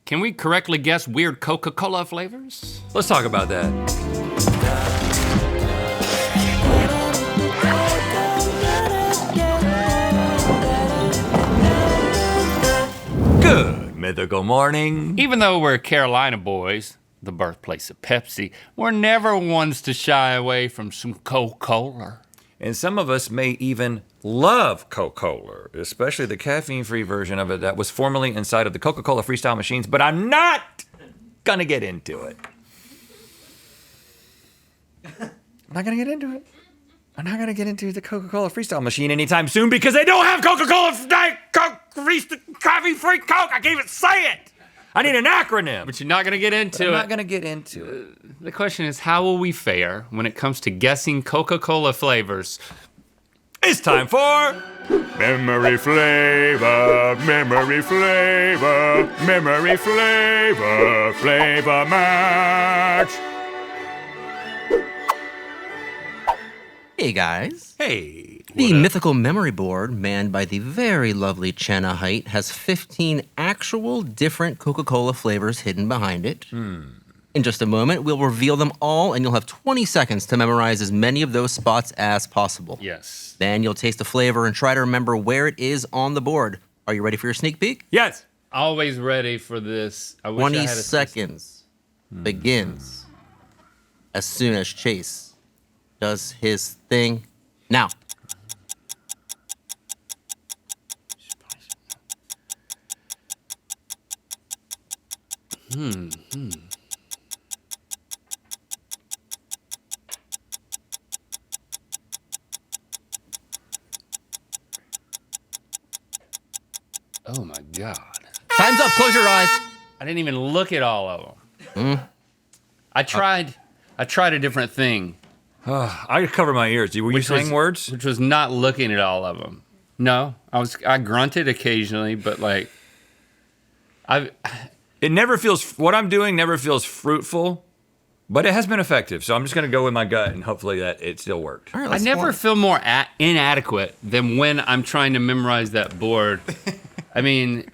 Can we correctly guess weird Coca Cola flavors? Let's talk about that. Good mythical morning. Even though we're Carolina boys, the birthplace of Pepsi, we're never ones to shy away from some Coca Cola. And some of us may even love Coca Cola, especially the caffeine-free version of it that was formerly inside of the Coca Cola Freestyle machines, but I'm not gonna get into it. I'm not gonna get into it. I'm not gonna get into the Coca Cola Freestyle machine anytime soon because they don't have Coca Cola Diet Coke caffeine-free Coke. I can't even say it. I need an acronym. But you're not gonna get into it. I'm not gonna get into it. The question is, how will we fare when it comes to guessing Coca-Cola flavors? It's time for Memory flavor, memory flavor, memory flavor, flavor match. Hey guys. Hey. The Mythical Memory Board, manned by the very lovely Chenna Height, has 15 actual different Coca-Cola flavors hidden behind it. In just a moment, we'll reveal them all, and you'll have 20 seconds to memorize as many of those spots as possible. Yes. Then you'll taste the flavor and try to remember where it is on the board. Are you ready for your sneak peek? Yes. Always ready for this. I wish 20 I had a seconds begins as soon as Chase does his thing now. Oh my God. Time's up. Close your eyes. I didn't even look at all of them. I tried a different thing. I cover my ears. Were you saying words? Which was not looking at all of them. No, I grunted occasionally, but like, It never feels, what I'm doing never feels fruitful, but it has been effective. So I'm just gonna go with my gut and hopefully that it still worked. All right, I let's never go on. feel more inadequate than when I'm trying to memorize that board. I mean,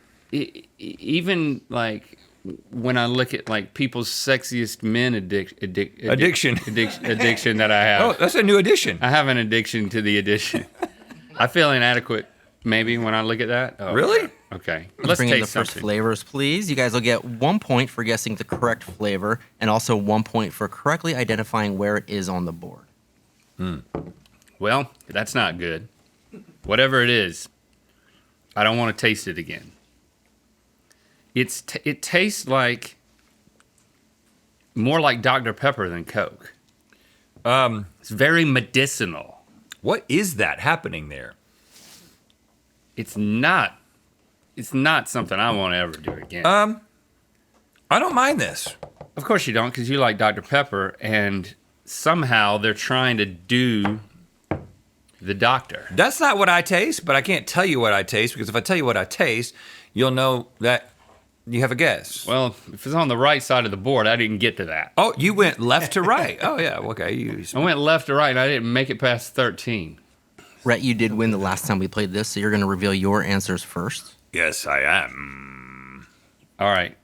even like when I look at like people's sexiest men addiction that I have. Oh, that's a new addition. I have an addiction to the addition. I feel inadequate maybe when I look at that. Oh, Really? Okay. Let's Let's bring in the taste first something. flavors, please. You guys will get 1 point for guessing the correct flavor and also 1 point for correctly identifying where it is on the board. Well, that's not good. Whatever it is, I don't want to taste it again. It tastes like more like Dr. Pepper than Coke. It's very medicinal. What is that happening there? It's not something I want to ever do again. I don't mind this. Of course you don't, because you like Dr. Pepper, and somehow they're trying to do the doctor. That's not what I taste, but I can't tell you what I taste because if I tell you what I taste, you'll know that you have a guess. Well, if it's on the right side of the board, I didn't get to that. Oh, you went left to right. Oh, yeah, okay. I went left to right, and I didn't make it past 13. Rhett, you did win the last time we played this, so you're going to reveal your answers first. Yes, I am. All right.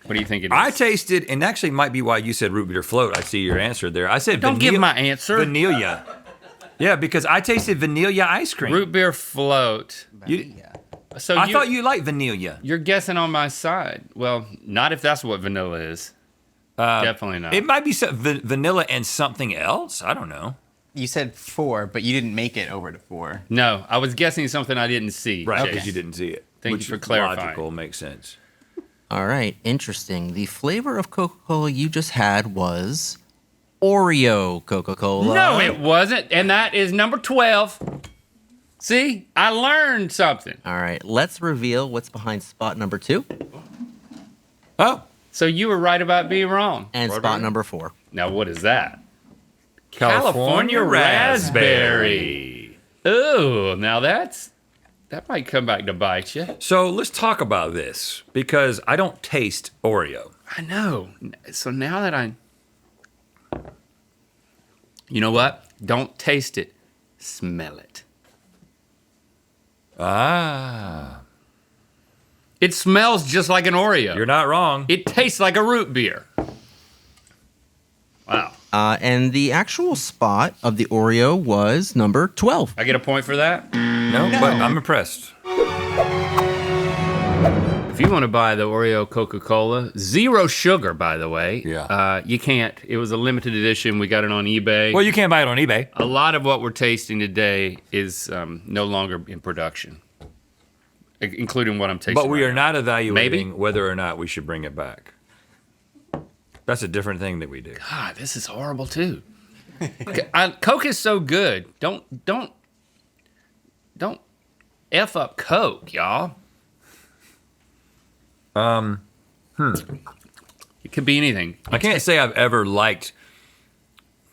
What do you think it is? I tasted, and actually might be why you said root beer float. I see your answer there. I said Don't give my answer. Vanilla. Yeah, because I tasted vanilla ice cream. Root beer float. So I thought you liked vanilla. You're guessing on my side. Well, not if that's what vanilla is. Definitely not. It might be vanilla and something else. I don't know. You said 4, but you didn't make it over to 4. No, I was guessing something I didn't see. Right, because Chase. you didn't see it. Thank which you for clarifying. Logical, makes sense. All right, interesting. The flavor of Coca-Cola you just had was Oreo Coca-Cola. No, it wasn't. And that is number 12. See, I learned something. All right, let's reveal what's behind spot number 2 Oh, So you were right about being wrong. and spot number 4. Now, what is that? California raspberry. Ooh, now that might come back to bite you. So let's talk about this because I don't taste Oreo. I know. So now that you know what? Don't taste it. Smell it. Ah. It smells just like an Oreo. You're not wrong. It tastes like a root beer. Wow. And the actual spot of the Oreo was number 12. I get a point for that? No, but I'm impressed. If you want to buy the Oreo Coca Cola, 0 sugar, by the way. Yeah. You can't. It was a limited edition. We got it on eBay. Well, you can't buy it on eBay. A lot of what we're tasting today is no longer in production, including what I'm tasting. But we right are now. not evaluating Maybe? whether or not we should bring it back. That's a different thing that we do. God, this is horrible too. Coke is so good. Don't F up Coke, y'all. It could be anything. I can't say I've ever liked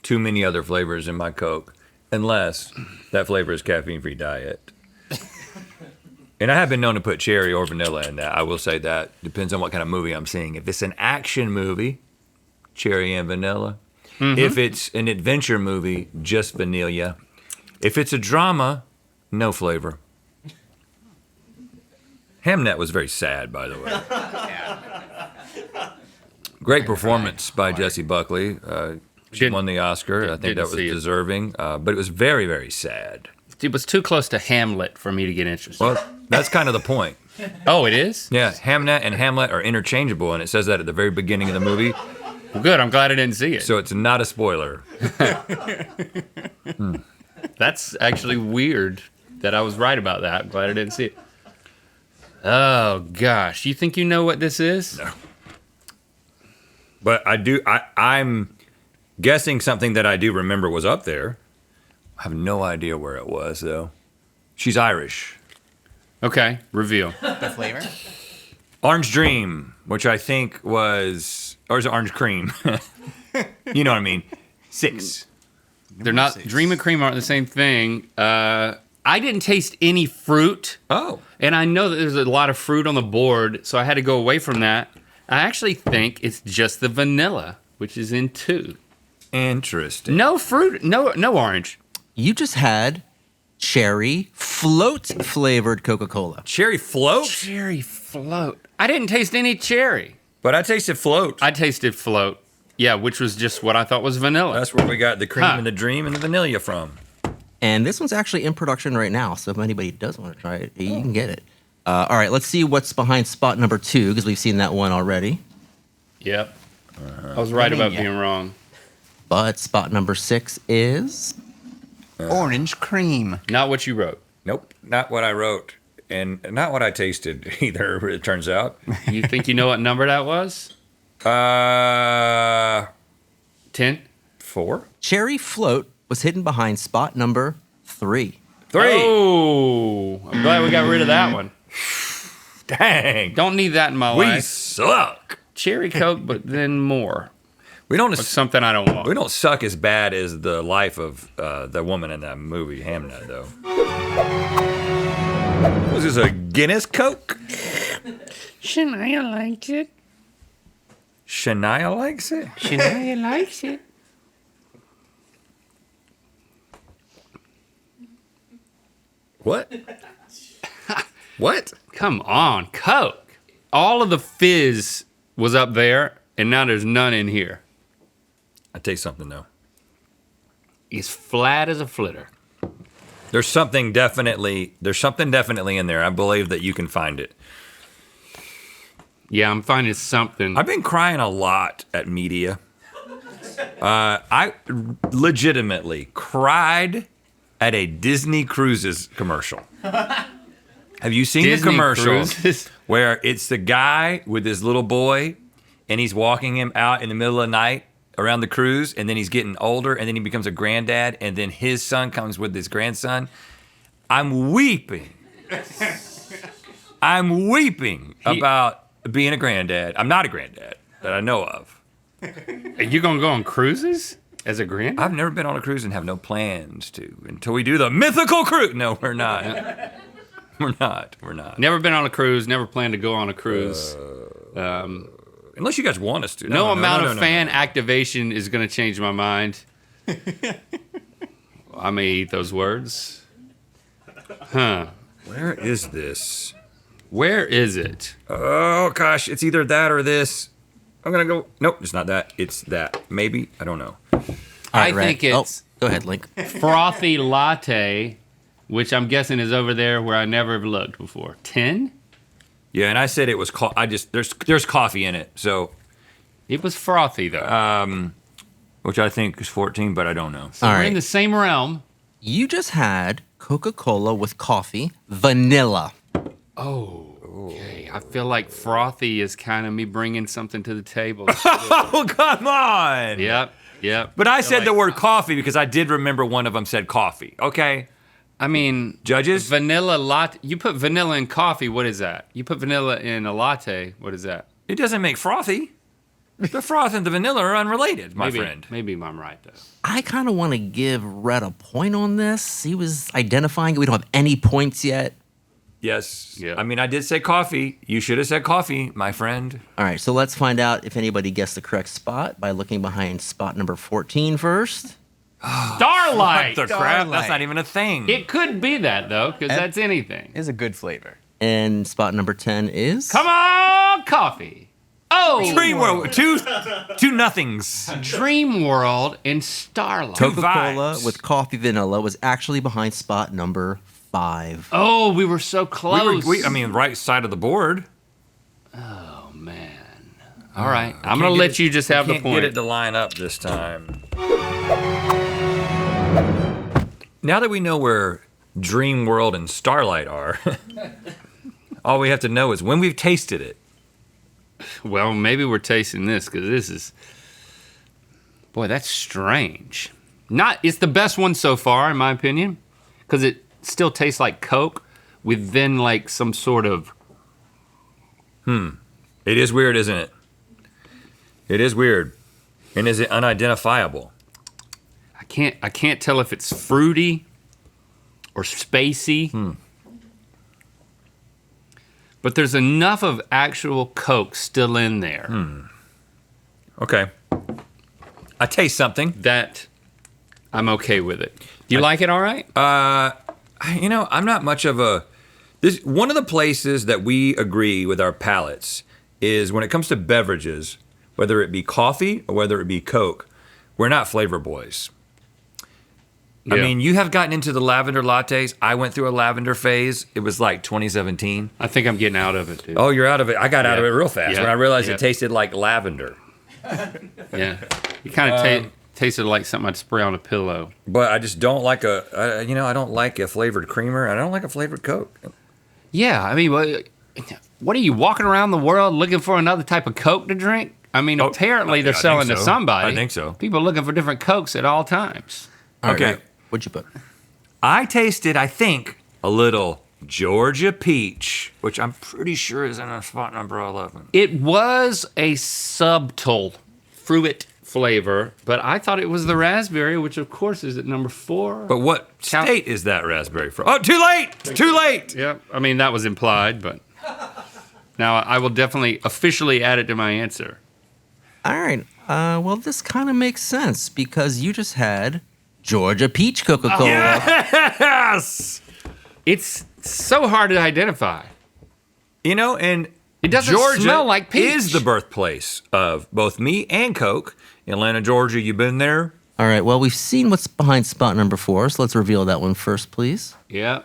too many other flavors in my Coke, unless that flavor is caffeine-free diet. And I have been known to put cherry or vanilla in that. I will say that. Depends on what kind of movie I'm seeing. If it's an action movie, cherry and vanilla. If it's an adventure movie, just vanilla. If it's a drama, no flavor. Hamnet was very sad, by the way. Great performance by Jessie Buckley. She Didn't- won the Oscar. I think didn't that was see it. deserving. But it was very, very sad. It was too close to Hamlet for me to get interested. Well, that's kind of the point. Oh, it is? Yeah, Hamnet and Hamlet are interchangeable, and it says that at the very beginning of the movie. Well, good. I'm glad I didn't see it. So it's not a spoiler. That's actually weird that I was right about that. I'm glad I didn't see it. Oh, gosh. You think you know what this is? No. But I'm guessing something that I do remember was up there. I have no idea where it was, though. She's Irish. Okay, reveal. The flavor? Orange Dream, which I think was, or is it Orange Cream? You know what I mean. 6. They're not, Dream and Cream aren't the same thing. I didn't taste any fruit. Oh. And I know that there's a lot of fruit on the board, so I had to go away from that. I actually think it's just the vanilla, which is in 2. Interesting. No fruit, no orange. You just had cherry float flavored Coca-Cola. Cherry float? Cherry float. I didn't taste any cherry. But I tasted float. I tasted float. Yeah, which was just what I thought was vanilla. That's where we got the cream Huh. and the dream and the vanilla from. And this one's actually in production right now, so if anybody does want to try it, you can get it. All right, let's see what's behind spot number 2, because we've seen that one already. Yep. I was right about Yeah. being wrong. But spot number 6 is... Orange cream. Not what you wrote. Nope, not what I wrote. And not what I tasted either, it turns out. You think you know what number that was? 10? 4? Cherry float was hidden behind spot number 3. 3. Oh, I'm glad we got rid of that one. Dang. Don't need that in my We life. suck. Cherry Coke, but then more. We don't What's something I don't want. we don't suck as bad as the life of the woman in that movie, Hamnet, though. Was this a Guinness Coke? Shania likes it. Shania likes it? Shania likes it. What? What? Come on, Coke. All of the fizz was up there, and now there's none in here. I taste something, though. It's flat as a flitter. There's something definitely in there. I believe that you can find it. Yeah, I'm finding something. I've been crying a lot at media. I legitimately cried at a Disney Cruises commercial. Have you seen Disney the commercial Cruises? where it's the guy with his little boy and he's walking him out in the middle of the night around the cruise, and then he's getting older, and then he becomes a granddad, and then his son comes with his grandson? I'm weeping. I'm weeping about being a granddad. I'm not a granddad that I know of. Are you gonna go on cruises as a grand? I've never been on a cruise and have no plans to until we do the Mythical cruise. No, we're not. We're not. We're not. Never been on a cruise. Never planned to go on a cruise. Unless you guys want us to. No amount of fan activation is gonna change my mind. I may eat those words. Huh. Where is this? Where is it? Oh gosh, it's either that or this. I'm gonna go. Nope, it's not that. It's that. Maybe. I don't know. I Red. think it's Go ahead, Link. frothy latte, which I'm guessing is over there where I never have looked before. 10? Yeah, and I said it was. There's coffee in it, so It was frothy though. which I think is 14, but I don't know. So All we're right. in the same realm. You just had Coca-Cola with coffee, vanilla. Okay, I feel like frothy is kind of me bringing something to the table. Oh come on! Yep. But I said the like- word coffee because I did remember one of them said coffee. Okay, I mean, judges. vanilla latte. You put vanilla in coffee. What is that? You put vanilla in a latte. What is that? It doesn't make frothy. The froth and the vanilla are unrelated, my friend. Maybe I'm right though. I kind of want to give Red a point on this. He was identifying it. We don't have any points yet. Yes. Yeah. I mean, I did say coffee. You should have said coffee, my friend. All right, so let's find out if anybody guessed the correct spot by looking behind spot number 14 first. Starlight. The crap? That's not even a thing. It could be that though, because that's anything. Is a good flavor. And spot number 10 is? Come on, coffee. Oh, Dream World. Two nothings. Dream World and Starlight. Coca-Cola vibes. with coffee vanilla was actually behind spot number 5. Oh, we were so close. I mean, right side of the board. Oh man. All right, I'm gonna let you just have the Can't point. get it to line up this time. Now that we know where Dream World and Starlight are, all we have to know is when we've tasted it. Well, maybe we're tasting this because this is. Boy, that's strange. It's the best one so far, in my opinion, because it still tastes like Coke with then like some sort of. It is weird, isn't it? It is weird. And is it unidentifiable? I can't tell if it's fruity or spacey. But there's enough of actual Coke still in there Okay. I taste something. that I'm okay with it. Do you like it all right? I'm not much of a. One of the places that we agree with our palates is when it comes to beverages, whether it be coffee or whether it be Coke, we're not flavor boys. I Yeah. mean, you have gotten into the lavender lattes. I went through a lavender phase. It was like 2017. I think I'm getting out of it, dude. Oh, you're out of it. I got out of it Yeah. real fast Yeah. when I realized Yeah. it tasted like lavender. Yeah. You kind of tasted like something I'd spray on a pillow. But I just don't like I don't like a flavored creamer. I don't like a flavored Coke. Yeah, I mean, what are you walking around the world looking for another type of Coke to drink? I mean, apparently they're I think selling to so. somebody. I think so. People looking for different Cokes at all times. All right, Okay. Red, what'd you put? I tasted, I think, a little Georgia peach, which I'm pretty sure is in spot number 11. It was a subtle fruit flavor, but I thought it was the raspberry, which of course is at number 4. But what state is that raspberry from? Oh, too late! It's too late! Yeah, I mean, that was implied, but now I will definitely officially add it to my answer. All right, well, this kind of makes sense because you just had Georgia peach Coca-Cola. Yes! It's so hard to identify. And It doesn't Georgia smell like peach. is the birthplace of both me and Coke. Atlanta, Georgia, you been there? All right, well, we've seen what's behind spot number 4, so let's reveal that one first, please. Yeah,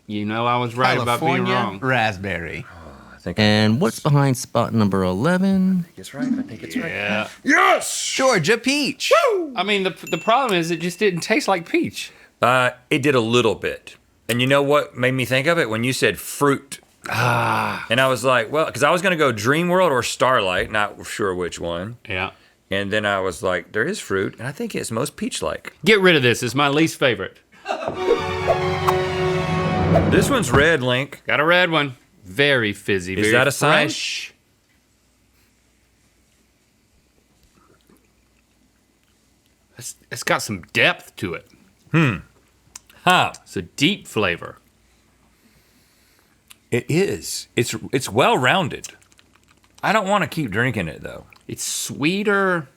you know I was right about being California wrong. raspberry. I think And what's behind spot number 11? it's right. I think it's right. Yeah. Yes! Georgia peach. I mean, the problem is it just didn't taste like peach. It did a little bit. And you know what made me think of it? When you said fruit. And I was like, well, because I was going to go Dream World or Starlight, not sure which one. Yeah. And then I was like, there is fruit, and I think it's most peach-like. Get rid of this. It's my least favorite. This one's red, Link. Got a red one. Very fizzy. Is very that a sign? fresh. It's got some depth to it. Huh. It's a deep flavor. It is. It's well-rounded. I don't want to keep drinking it, though. It's sweeter.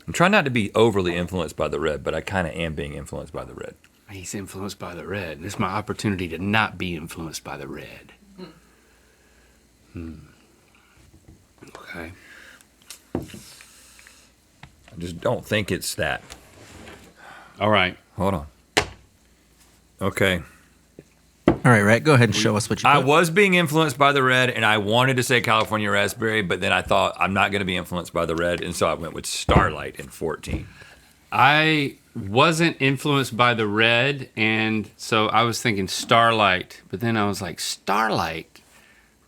I'm trying not to be overly influenced by the red, but I kind of am being influenced by the red. He's influenced by the red. This is my opportunity to not be influenced by the red. Okay. I just don't think it's that. All right. Hold on. Okay. All right, Rhett, go ahead and show us what you I put. was being influenced by the red, and I wanted to say California raspberry, but then I thought I'm not going to be influenced by the red, and so I went with Starlight in 14. I wasn't influenced by the red, and so I was thinking Starlight, but then I was like, Starlight?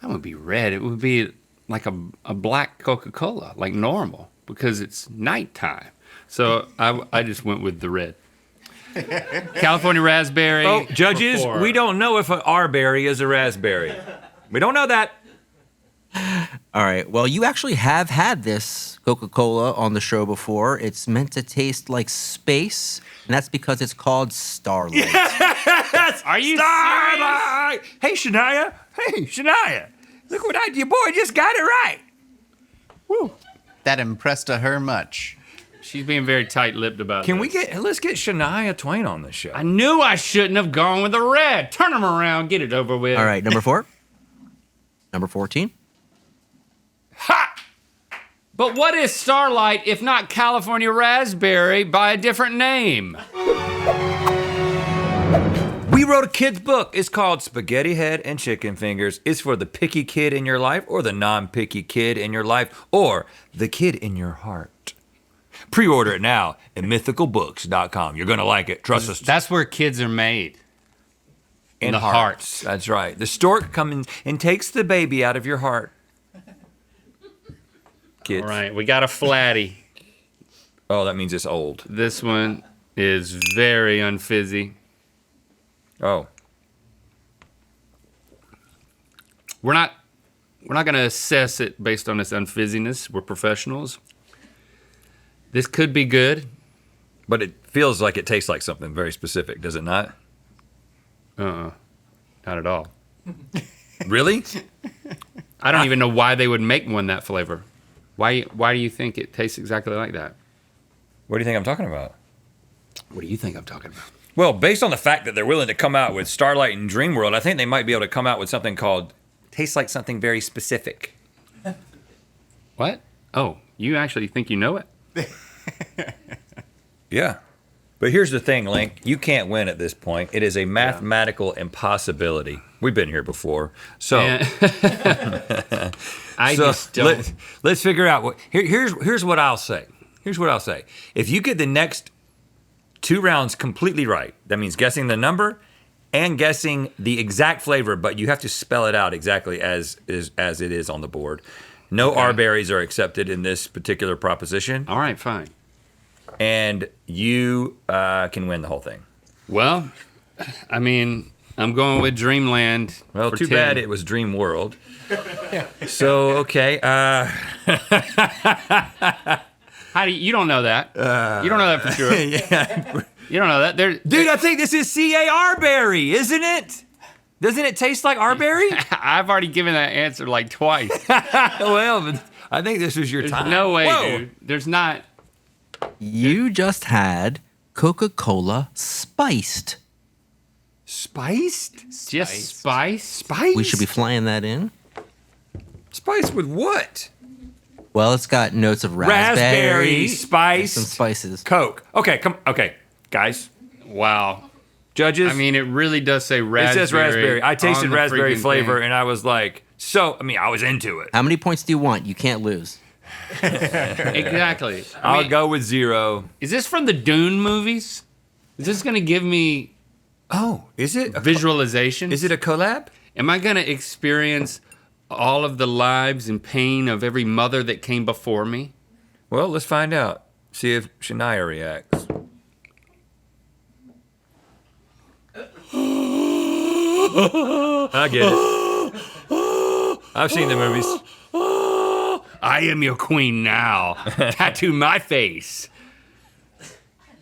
That would be red. It would be like a black Coca Cola, like normal, because it's nighttime. So I just went with the red. California raspberry. Oh, judges, before. we don't know if an R-berry is a raspberry. We don't know that. All right. Well, you actually have had this Coca-Cola on the show before. It's meant to taste like space, and that's because it's called Starlight. Are you serious? Starlight! Hey, Shania. Look what your boy just got it right. Woo. That impressed her much. She's being very tight-lipped about Can this. let's get Shania Twain on the show. I knew I shouldn't have gone with the red. Turn them around. Get it over with. All right, number 4. Number 14. Ha! But what is Starlight if not California raspberry by a different name? We wrote a kid's book. It's called Spaghetti Head and Chicken Fingers. It's for the picky kid in your life or the non-picky kid in your life or the kid in your heart. Pre-order it now at mythicalbooks.com. You're going to like it. Trust us. That's where kids are made. In the hearts. That's right. The stork comes and takes the baby out of your heart. Kids. All right, we got a flatty. Oh, that means it's old. This one is very unfizzy. Oh. We're not going to assess it based on its unfizziness. We're professionals. This could be good. But it feels like it tastes like something very specific, does it not? Not at all. Really? I don't even know why they would make one that flavor. Why do you think it tastes exactly like that? What do you think I'm talking about? What do you think I'm talking about? Well, based on the fact that they're willing to come out with Starlight and Dream World, I think they might be able to come out with something called tastes like something very specific. What? Oh, you actually think you know it? Yeah. But here's the thing, Link. You can't win at this point. It is a mathematical impossibility. We've been here before. So, I just don't. let's figure out what here's what I'll say. Here's what I'll say. If you get the next 2 rounds completely right, that means guessing the number and guessing the exact flavor, but you have to spell it out exactly as it is on the board. No R-berries are accepted in this particular proposition. All right, fine. And you can win the whole thing. Well, I mean, I'm going with Dreamland. Well, for too 10. bad it was Dream World. So, okay. How do you don't know that? You don't know that for sure. Yeah. You don't know that. Dude, I think this is C.A.R. berry, isn't it? Doesn't it taste like R-berry? I've already given that answer like twice. Well, but I think this was your There's time. no way, Whoa. dude. There's not. You just had Coca-Cola spiced. Spiced? Just spice? Spice? We should be flying that in. Spiced with what? Well, it's got notes of raspberry, spiced, some spices. Coke. Okay, guys, Wow. judges. I mean, it really does say raspberry. it says raspberry. I tasted on the raspberry freaking flavor, thing. and I was like, I was into it. How many points do you want? You can't lose. Exactly. I'll go with 0. Is this from the Dune movies? Is this going to give me Oh, is it? visualization? Is it a collab? Am I going to experience all of the lives and pain of every mother that came before me? Well, let's find out. See if Shania reacts. I get it. I've seen the movies. I am your queen now. Tattoo my face.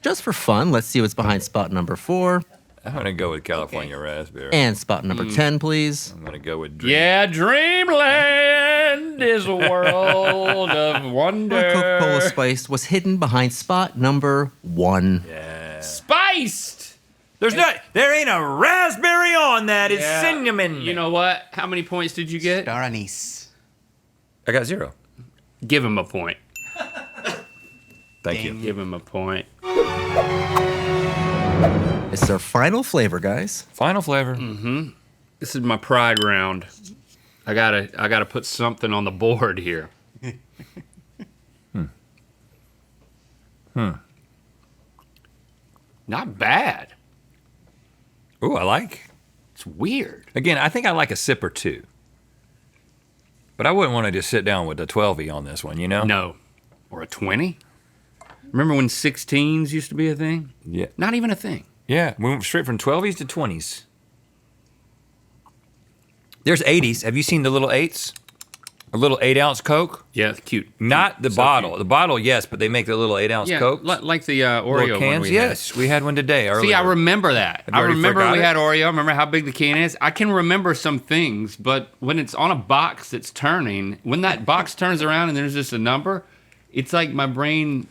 Just for fun, let's see what's behind spot number 4. I'm gonna go with California raspberry. And spot number 10, please. I'm gonna go with Dream. Yeah, Dreamland is a world of wonder. Coca-Cola spiced was hidden behind spot number 1. Yeah. Spiced. There ain't a raspberry on that. It's Yeah. cinnamon. You know what? How many points did you get? Star anise. I got 0. Give him a point. Thank you. Ding. Give him a point. It's our final flavor, guys. Final flavor. This is my pride round. I gotta put something on the board here. Not bad. Ooh, I like. It's weird. Again, I think I like a sip or two. But I wouldn't want to just sit down with a 12-y on this one, you know? No. Or a 20? Remember when 16s used to be a thing? Yeah. Not even a thing. Yeah, we went straight from 12s to 20s. There's 80s. Have you seen the little 8s? A little 8-ounce Coke? Yeah, cute. Not the So bottle. cute. The bottle, yes, but they make the little 8-ounce Yeah, Coke. like the Oreo Little one cans. we Yes, we had one today. had. Earlier. See, I remember that. Have you I already remember forgot we it? had Oreo. I remember how big the can is. I can remember some things, but when it's on a box that's turning, when that box turns around and there's just a number, it's like my brain,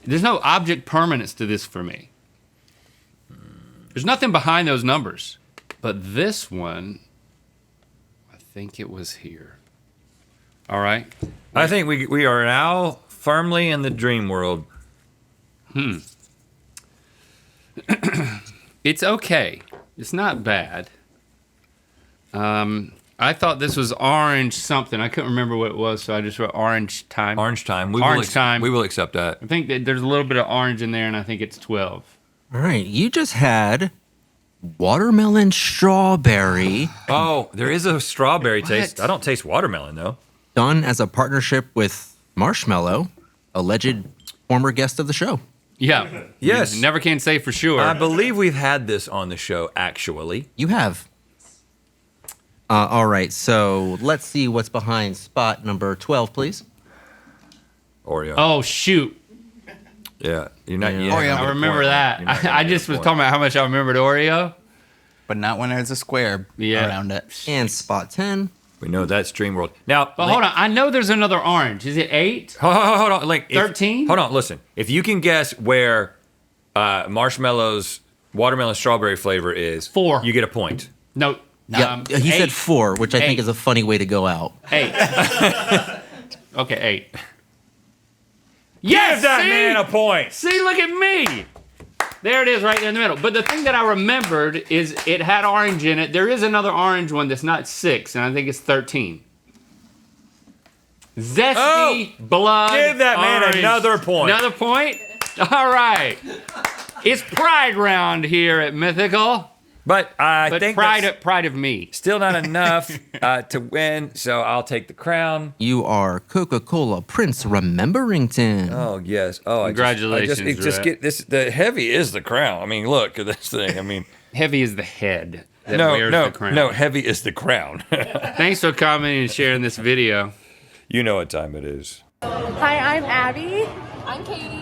there's no object permanence to this for me. There's nothing behind those numbers. But this one, I think it was here. All right. I think we are now firmly in the dream world. It's okay. It's not bad. I thought this was orange something. I couldn't remember what it was, so I just wrote orange time. Orange time. Orange time. We will accept that. I think that there's a little bit of orange in there, and I think it's 12. All right, you just had watermelon strawberry Oh, there is a strawberry taste. What? I don't taste watermelon though. done as a partnership with Marshmallow, alleged former guest of the show. Yeah. Yes. You never can say for sure. I believe we've had this on the show actually. You have. All right, so let's see what's behind spot number 12, please. Oreo. Oh, shoot. Yeah. You're not. Yeah. You're not Oreo. gonna I get a remember point. that. You're not gonna I get a just was point. talking about how much I remembered Oreo. But not when there's a square Yeah. around it. And spot 10. We know that's dream world. Now, But hold on. I know there's another orange. Is it 8? Hold on. Like 13? Hold on. Listen. If you can guess where Marshmallow's watermelon strawberry flavor is, 4. you get a point. No. Yeah, he said 8. 4, which I think 8. is a funny way to go out. 8. Okay, 8. Yes, Give that see? man a point. See, look at me. There it is right there in the middle. But the thing that I remembered is it had orange in it. There is another orange one that's not 6, and I think it's 13. Zesty Oh, blood. give that man orange. another point. Another point? All right. It's pride round here at Mythical. But I But think pride, that's pride of me. still not enough to win, so I'll take the crown. You are Coca Cola Prince Rememberington. Oh yes. Oh, Congratulations, I just Rhett. get this. The heavy is the crown. I mean, look at this thing. I mean, Heavy is the head that no, wears no, the crown. no. Heavy is the crown. Thanks for commenting and sharing this video. You know what time it is. Hi, I'm Abby, I'm Katie.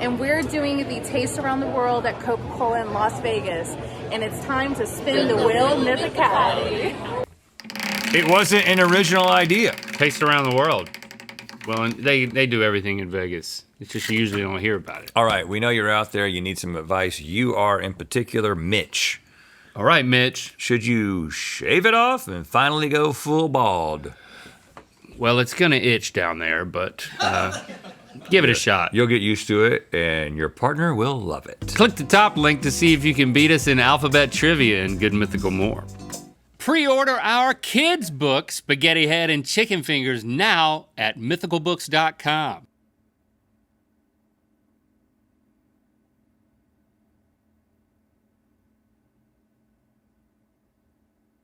and we're doing the Taste Around the World at Coca Cola in Las Vegas. And it's time to spin the wheel Mythicality. It wasn't an original idea. Taste around the world. Well, and they do everything in Vegas. It's just you usually don't hear about it. All right, we know you're out there. You need some advice. You are, in particular, Mitch. All right, Mitch. Should you shave it off and finally go full bald? Well, it's gonna itch down there, but give it a shot. You'll get used to it, and your partner will love it. Click the top link to see if you can beat us in alphabet trivia and Good Mythical more. Pre-order our kids' book, Spaghetti Head and Chicken Fingers, now at mythicalbooks.com.